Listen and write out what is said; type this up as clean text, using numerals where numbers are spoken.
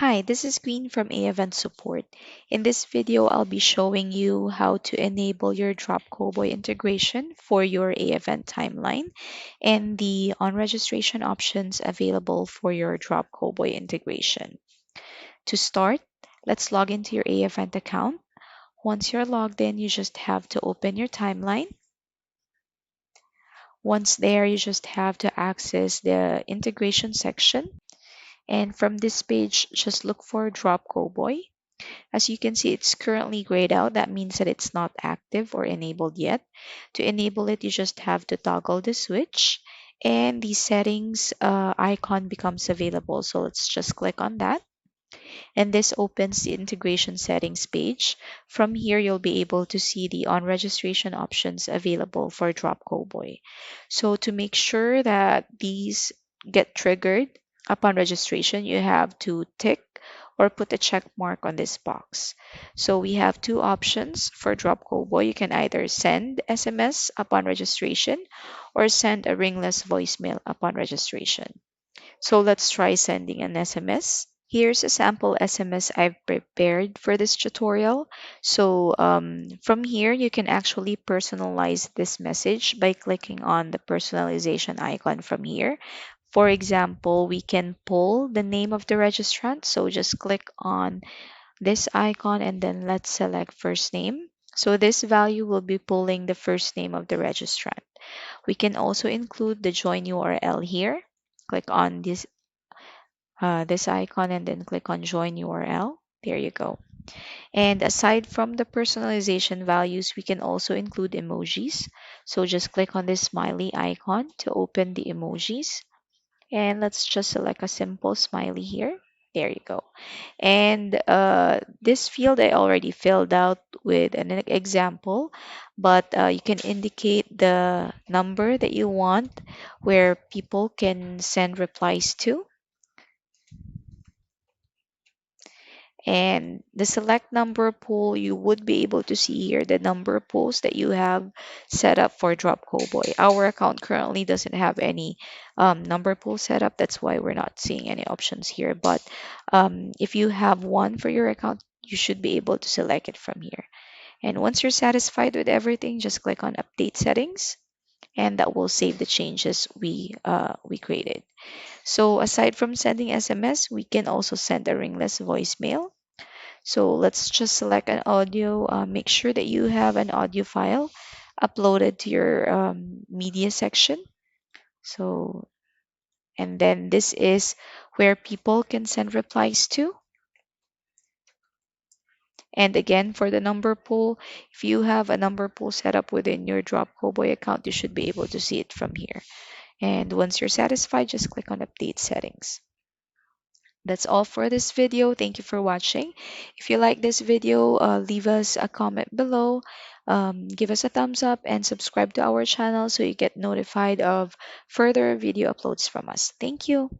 Hi, this is Queen from AEvent Support. In this video, I'll be showing you how to enable your Drop Cowboy integration for your AEvent timeline and the on-registration options available for your Drop Cowboy integration. To start, let's log into your AEvent account. Once you're logged in, you just have to open your timeline. Once there, you just have to access the integration section. And from this page, just look for Drop Cowboy. As you can see, it's currently grayed out. That means that it's not active or enabled yet. To enable it, you just have to toggle the switch and the settings icon becomes available. So let's just click on that. And this opens the integration settings page. From here, you'll be able to see the on registration options available for Drop Cowboy. So to make sure that these get triggered upon registration, you have to tick or put a check mark on this box. So we have two options for Drop Cowboy. You can either send SMS upon registration or send a ringless voicemail upon registration. So let's try sending an SMS. Here's a sample SMS I've prepared for this tutorial. So from here, you can actually personalize this message by clicking on the personalization icon from here. For example, we can pull the name of the registrant. So just click on this icon and then let's select first name. So this value will be pulling the first name of the registrant. We can also include the join URL here. Click on this icon and then click on join URL. There you go. And aside from the personalization values, we can also include emojis. So just click on this smiley icon to open the emojis. And let's just select a simple smiley here. There you go. And this field I already filled out with an example, but you can indicate the number that you want where people can send replies to. And the select number pool, you would be able to see here the number of pools that you have set up for Drop Cowboy. Our account currently doesn't have any number pool set up. That's why we're not seeing any options here. But if you have one for your account, you should be able to select it from here. And once you're satisfied with everything, just click on Update Settings, and that will save the changes we created. So aside from sending SMS, we can also send a ringless voicemail. So let's just select an audio. Make sure that you have an audio file uploaded to your media section. So, and then this is where people can send replies to. And again, for the number pool, if you have a number pool set up within your Drop Cowboy account, you should be able to see it from here. And once you're satisfied, just click on Update Settings. That's all for this video. Thank you for watching. If you like this video, leave us a comment below, give us a thumbs up, and subscribe to our channel so you get notified of further video uploads from us. Thank you.